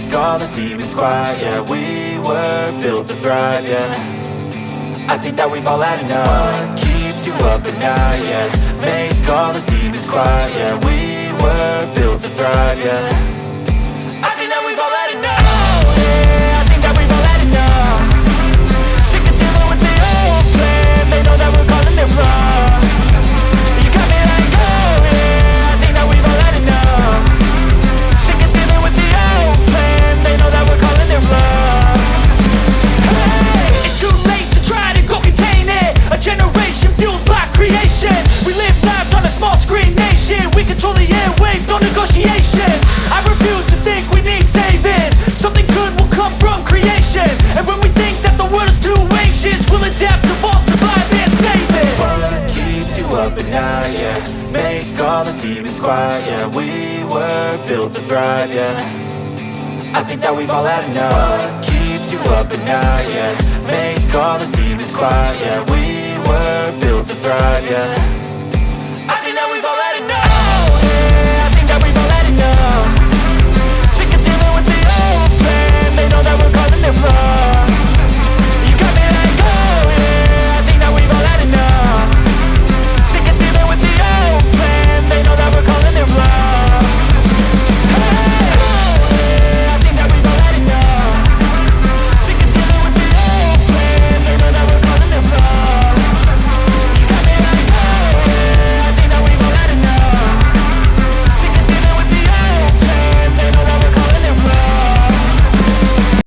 make all the demons quiet. Yeah, we were built to thrive, yeah. I think that we've all had enough. What keeps you up at night, yeah. Make all the demons quiet, yeah. We were built to thrive, yeah. I think that we've all had enough. Oh yeah, I think that we've all had enough. Sick of dealing with the old plan. They know that we're calling it wrong. You got me like, oh yeah, I think that we've all had enough. Sick of dealing with the old plan. They know that we're calling it wrong. Hey, it's too late to try to go contain it. A generation fueled by creation. We live lives on a small screen nation. We control the airwaves, no negotiation. I refuse to think we need saving. Something good will come from creation. And when we think that the world is too anxious, we'll adapt, evolve, survive and save it. What keeps you up at night, yeah. Make all the demons quiet, yeah. We were built to thrive, yeah. I think that we've all had enough. What keeps you up at night, yeah. Make all the demons quiet, yeah. We were built to thrive, yeah.